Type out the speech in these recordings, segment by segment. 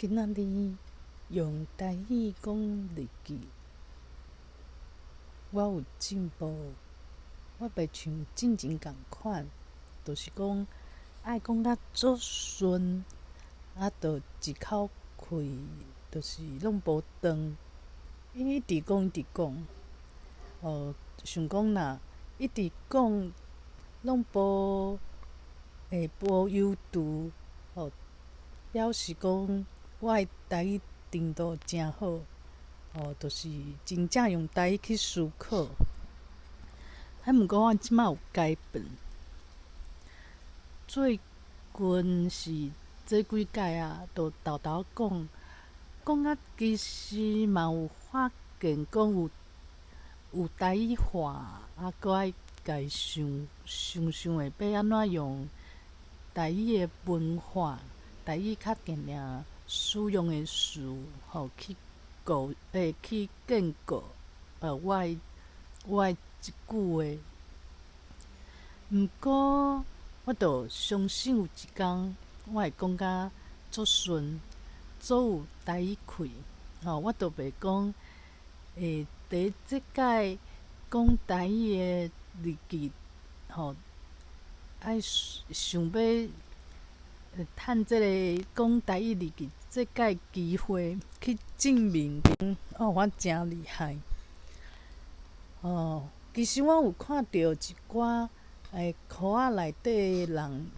今仔日用台语讲日记，我有进步。我袂像进前共款，就是讲爱讲甲足顺，着一口气，就是拢无断，一直讲。想讲若一直讲，拢无犹豫，表示讲我的台语程度诚好，就是真正用台语去思考。毋过我即摆有改变，最近是这几届都豆讲啊，其实嘛有发现讲有台语话，搁爱家己想下要安怎用台语的文化、台语较定定使用的词，去建构我的一句话。毋过我着相信有一天我会讲甲足顺，足有台语气。我着袂讲第即届讲台语的日记，爱想要趁即个讲台语日记即届机会去证明我诚厉害。其实我有看到一寡箍仔内底的人，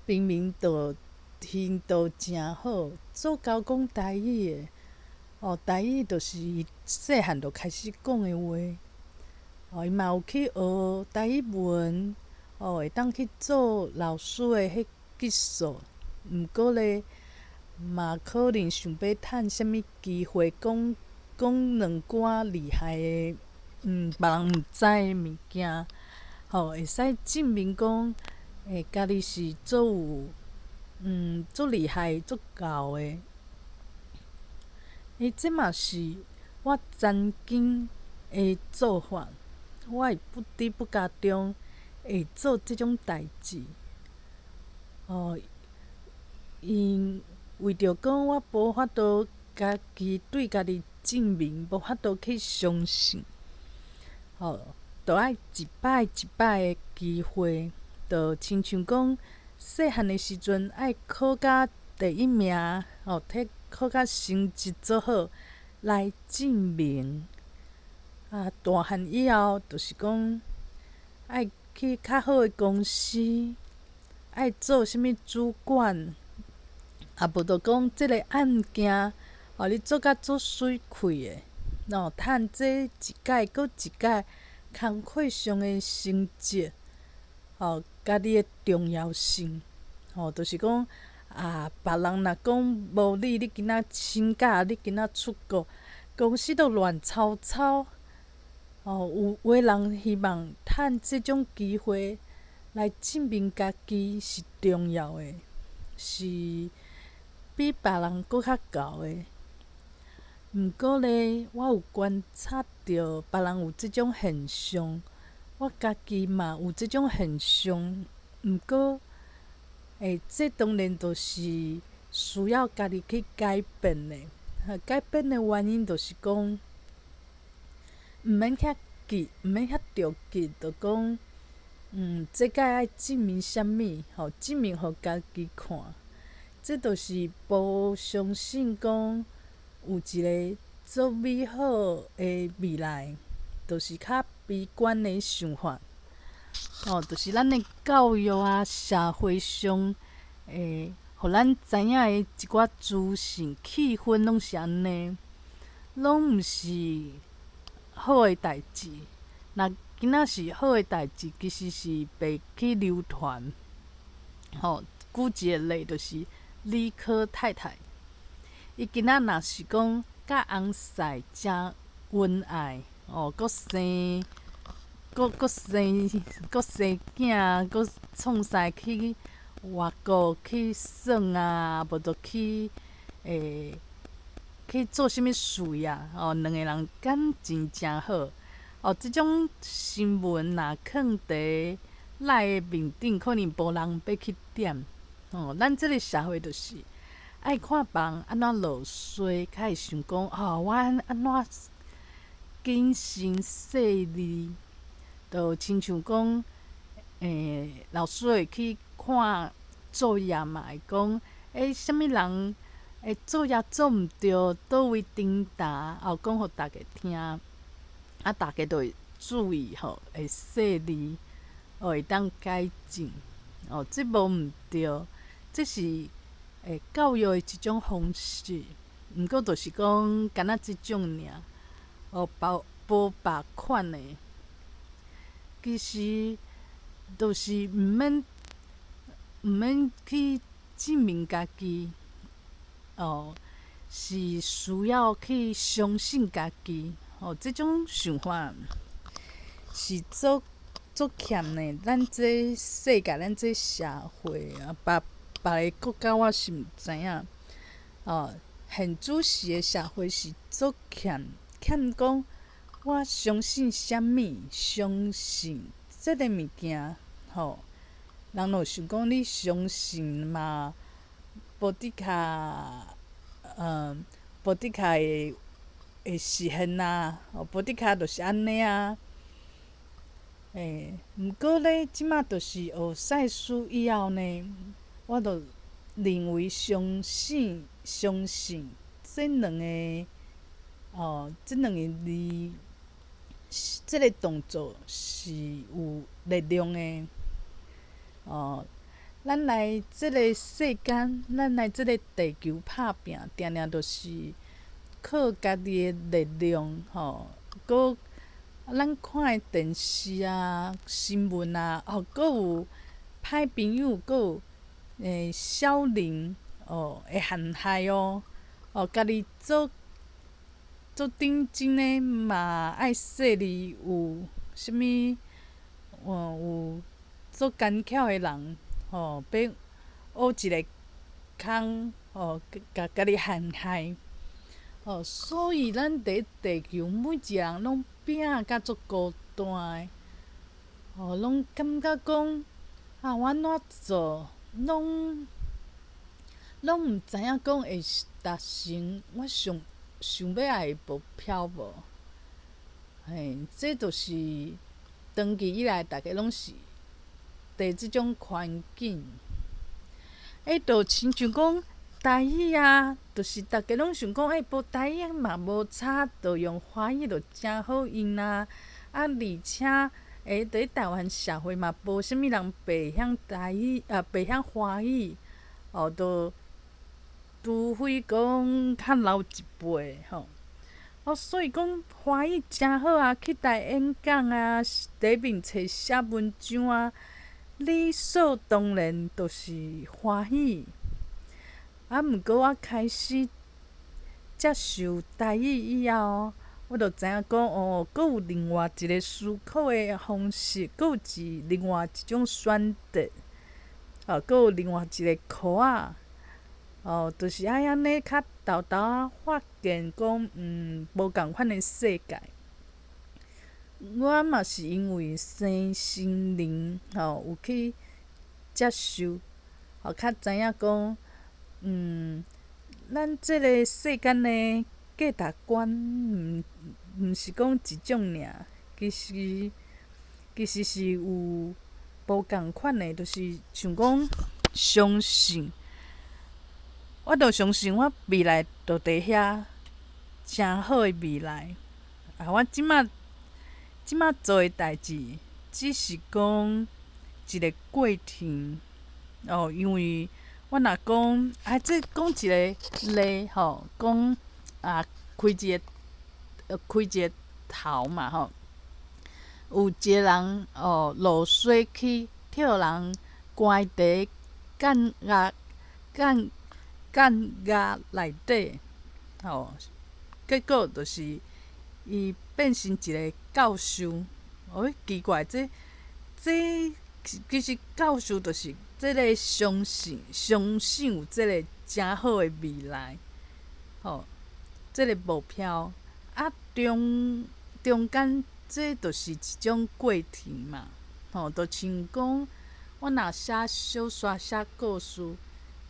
明明着听都诚好，做够讲台语的。台语就是伊细汉就开始讲的话。伊嘛有去学台语文，会当去做老师的迄级数。毋过咧，嘛可能想要趁啥物机会讲两寡厉害的，别人毋知的物件，会使证明讲，家己是足厉害、足够的。这嘛是我曾经的做法。我会不知不觉中会做即种代志。因为着讲我无法度家己对家己证明，无法度去相信，着爱一摆一摆的机会，着亲像讲细汉的时阵爱考甲第一名，考甲成绩足好来证明。大汉以后，就是讲爱去较好的公司，爱做啥物主管，无着讲即个案件，你做甲足水气的，趁这一届搁一届工课上的成绩，家己的重要性，就是讲别人若讲无你今仔请假，你今仔出国，公司都乱糟糟。有人希望趁即种机会来证明家己是重要的，是比别人搁较厚的。毋过咧，我有观察到别人有即种现象，我家己嘛有即种现象。毋过，这当然就是需要家己去改变的。改变的原因就是讲，毋免遐急，毋免遐着急，着讲，这届爱证明啥物，证明互家己看。这就是无相信讲有一个足美好的未来，就是较悲观的想法。就是咱的教育社会上，互咱知影的一寡资讯、气氛拢是安尼，拢毋是好的代志。若今仔是好的代志，其实是袂去流传。举一个例，就是理科太太，伊今仔若是讲甲翁婿诚恩爱，佫生囝，佫创啥去外国去耍无着去做啥物事业，两个人感情诚好。即种新闻若放伫赖的面顶，可能无人要去点。咱即个社会就是爱看别人安怎落水，较会想讲我安怎谨慎细腻，就亲像讲，老师会去看作业嘛，会讲，啥物人作业做毋对，倒位顶答，也有讲互大家听，大家就会注意会细腻，会当改进。这无毋对，这是教育的一种方式，毋过就是讲，敢若即种尔，无别款的。其实，就是毋免去证明家己，是需要去相信家己。即种想法是足欠的。咱这世界，咱这社会别个国家我是毋知影。现主时的社会是足欠讲，我相信啥物，相信即个物件，人就想讲你相信嘛，无伫骹，无伫骹会实现啊，无伫骹就是安尼啊。毋过咧，即马就是学赛事以后呢，我就认为相信这两个，这两个字，这个动作是有力量的。咱来即个世间，咱来即个地球拍拼，定定就是靠家己的力量，搁咱看的电视啊、新闻啊，搁有歹朋友，搁有少年会陷害家己做顶真诶嘛爱细腻，有啥物有做奸巧诶人，要挖一个空，甲家己陷害。所以咱伫地球每一个人拢拼甲足孤单诶，拢感觉讲我安怎做，拢毋知影讲会达成我想要爱诶目标无？这就是长期以来，大家拢是伫即种环境。就亲像讲台语啊，就是大家拢想讲，无台语嘛无差，就用华语就诚好用啊。而且伫台湾社会嘛，无啥物人白晓台语白晓华语，就除非讲较老一辈所以讲华语诚好啊，去台演讲啊，第一面册写文章啊，理所当然就是华语。毋过我开始接受台语以后，我就知影讲佫有另外一个思考的方式，佫有另外一种选择，佫有另外一个箍仔。就是爱安尼较豆豆仔发现讲，无共款的世界。我嘛是因为生心灵，有去接受，较知影讲，咱即个世间的价值观，毋是讲一种尔，其实是有无共款的，就是像讲相信。我着相信我未来就伫遐，诚好的未来。我即马做的代志，只是讲一个过程。因为我若讲这讲一个例讲开一个头嘛有一个人落水去跳人关伫干鸭内底，结果就是伊变成一个教授。奇怪，这其实教授就是即个相信有即个诚好的未来，即个目标中间这就是一种过程嘛，就像讲我若写小说、写故事。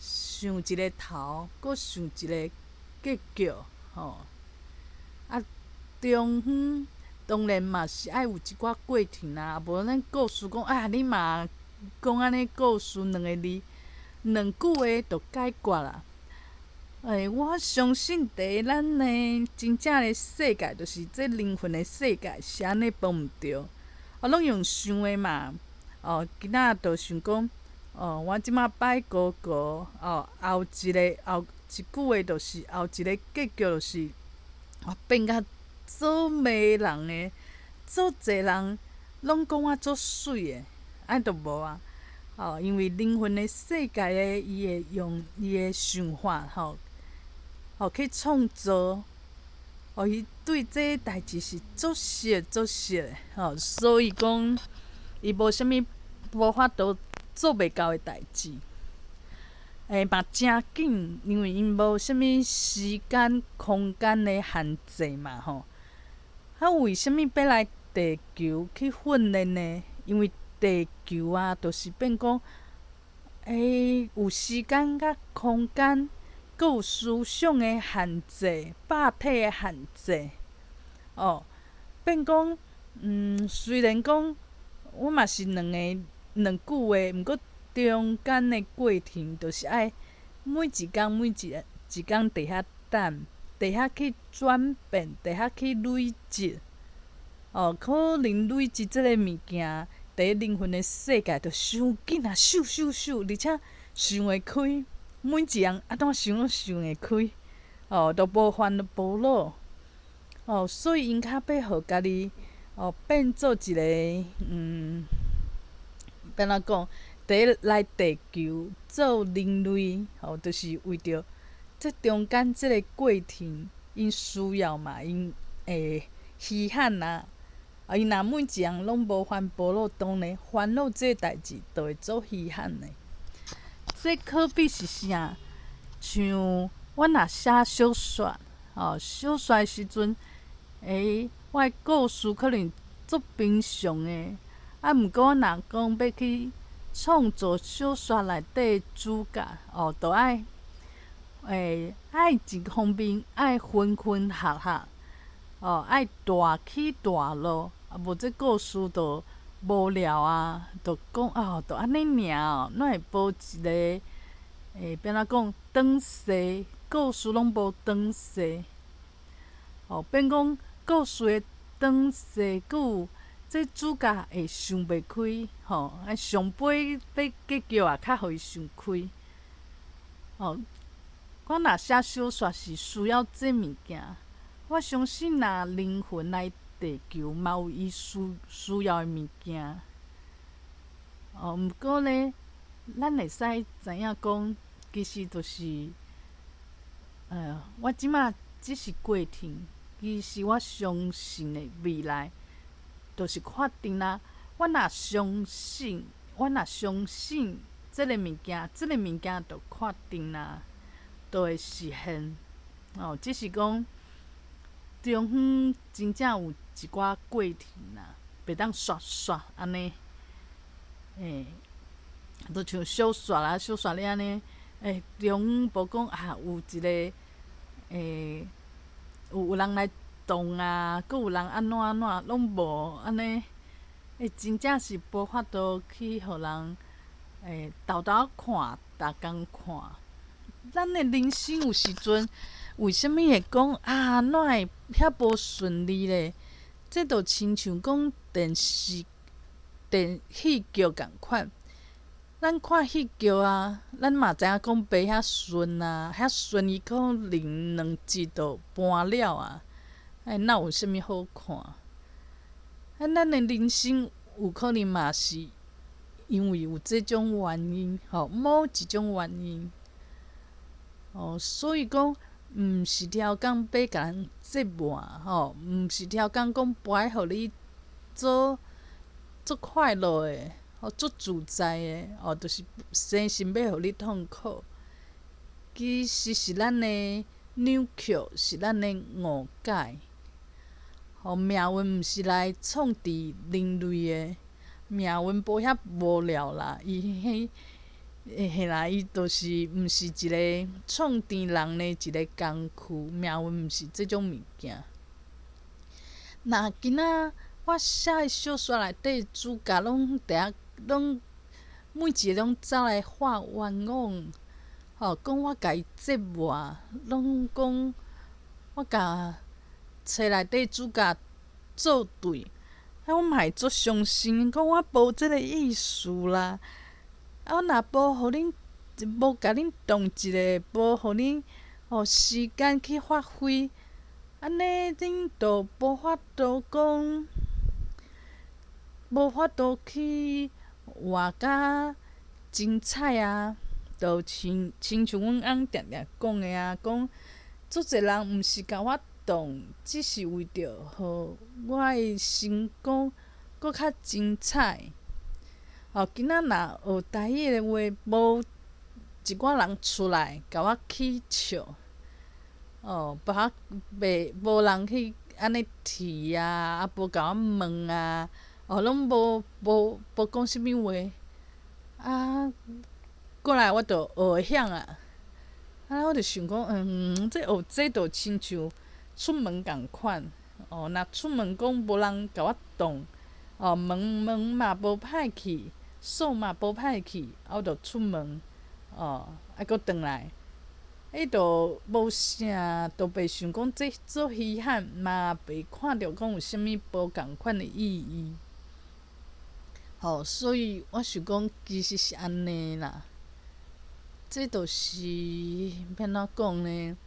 想一个头，搁想一个结局，吼。啊，中远当然嘛是爱有一寡过程啊，无咱故事讲啊，你嘛讲安尼故事两个字、两句话就解决啦。我相信第一，咱的真正的世界，就是这灵魂的世界是安尼分毋着。拢用想的嘛。今仔就想讲，我即马摆高高，后一句话就是后一个结局就是，我变甲做媒人的，做侪人拢讲我足水的，安都无啊。因为灵魂的世界的，伊会用伊的想法，去创造，伊对这个代志是足熟的，所以讲，伊无啥物无法度做袂到的代志。嘛真紧，因为因无啥物时间、空间的限制嘛，为什物要来地球去训练呢？因为地球啊，就是变讲，有时间甲空间。阁有思想的限制、肉体的限制，变讲，虽然讲我嘛是两句话，毋过中间的过程，就是爱每一工一工伫遐等，伫遐去转变，伫遐去累积，可能累积即个物件，伫灵魂的世界就伤紧啊，咻咻咻，而且想会开。每一样安怎想拢想会开，都无烦无恼，所以因较要互家己，变做一个，要安怎讲？第一来地球做人类，就是为着这中间即个过程，因需要嘛，因会稀罕啊。伊若每一样拢无烦无恼，当然烦恼即个代志就会做稀罕的。这可比是啥？像我若写小说，小说的时阵，我的故事可能足平常的，毋过我若讲要去创作小说内底的主角，就爱，爱一方面爱分分合合，爱大起大落，无这故事就无聊啊，就讲就安尼尔哪会无一个，要安怎讲转世，故事拢无转世，变讲故事的转世，阁有这主角会想袂开，上尾要结局也较互伊想开，我若写小说是需要这物件，我相信若灵魂来地球嘛有伊需要的物件，毋过呢，咱会使知影讲，其实就是，我即马只是过程，其实我相信的未来，就是确定啦。我若相信即个物件，即个物件就确定啦。就会实现，只是讲中远真正有一寡过程啦，袂当刷刷安尼，就像小说啦，小说咧安尼，中远无讲有一个，有人来动啊，阁有人安怎安怎，拢无安尼，真正是无法度去互人，豆豆看，逐工看。咱的人生有时阵，为什物会讲哪会遐无顺利咧？这就亲像讲电戏剧共款。咱看戏剧啊，咱嘛知影讲袂遐顺啊，遐顺伊可能2集就搬了啊，哪有啥物好看？咱的人生有可能嘛是因为有这种原因，某一种原因。所以讲，毋是条工要甲人折磨，毋是条工讲跋互你做足快乐的，足自在的，就是生心要互你痛苦。其实是咱的扭曲，是咱的误解。命运毋是来创治人类的，命运无遐无聊啦，伊嘿啦，伊就是毋是一个创甜人的一个工具，命运毋是即种物件。若今仔我写的小说内底主角拢拢每一个拢走来画冤枉，讲我家己折磨，拢讲我甲册内底主角做对，我嘛会足伤心，讲我无即个意思啦。我若无互恁，无甲恁动一下，无互恁时间去发挥，安尼恁就无法度讲，无法度去活甲精彩啊！就亲像阮翁定定讲的啊，讲足侪人毋是甲我动，只是为着互我的成功搁较精彩。今仔若学台语的话，无一寡人出来甲我起笑，无人去安尼提啊，无甲我问啊，拢无讲啥物话，过来我就学会晓啊。我就想讲，这就亲像出门共款。若出门讲无人甲我挡，门嘛无歹去，锁嘛无歹去，我就出门，搁转来。就无啥，就袂想讲这足稀罕，嘛袂看着讲有啥物无共款的意义。所以我想讲，其实是安尼啦。这就是要安怎讲呢？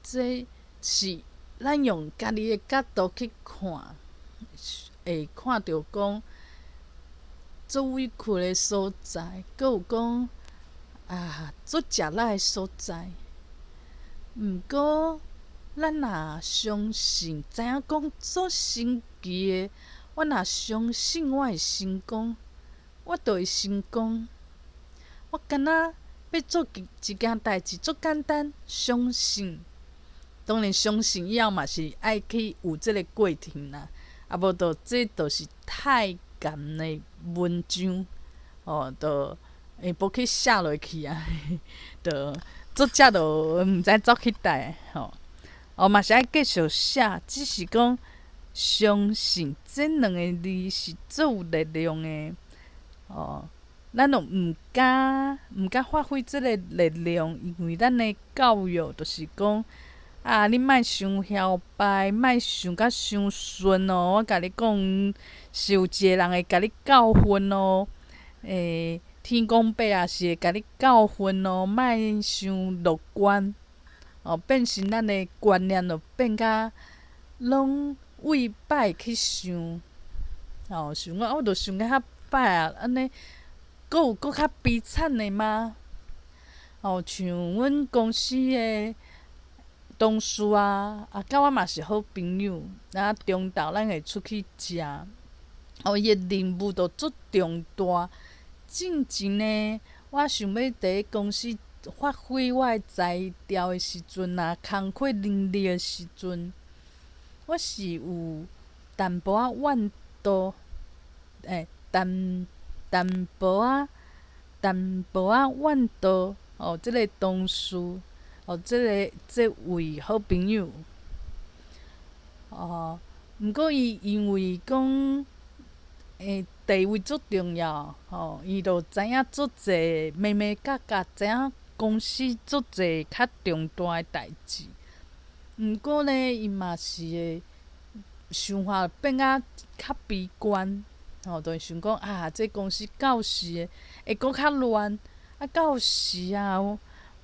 这是咱用家己的角度去看，会看着讲足委屈的所在，搁有讲足食力的所在。毋过，咱若相信，知影讲足神奇的，我若相信我会成功，我就会成功。我干若要做一件代志，足简单，相信。当然，相信以后嘛是爱去有即个过程啦，无就这就是太监的文章，就无去写落去啊，就作者就毋知走去倒嘛是爱继续写，只是讲相信这两个字是足有力量的，咱就毋敢发挥即个力量，因为咱的教育就是讲。你莫伤嚣摆，莫想甲伤顺哦。我甲你讲，是有一个人会甲你教训哦。天公伯也是会甲你教训哦，莫伤乐观。变成咱的观念就变甲拢为歹去想。想我就想甲较歹啊，安尼，搁较悲惨的吗？像阮公司的。同事甲我嘛是好朋友，中昼咱会出去食，伊的任务就足重大。进前呢，我想要伫公司发挥我的才调的时阵工课能力的时阵，我是有淡薄怨妒，淡薄怨妒即个同事。这位好朋友，毋过伊因为讲，地位足重要，伊就知影足侪眉眉角角，知影公司足侪较重大的代志。毋过呢，伊嘛是会想法变甲较悲观，就会想讲这公司到时会搁较乱，到时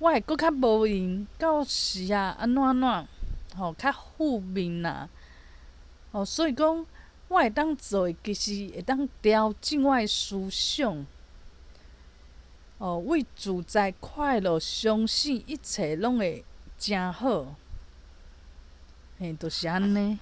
我会搁较无闲，到时安怎，较负面啦。所以讲，我会当做的，其实会当调整我的思想。为自在快乐，相信一切拢会诚好。就是安尼。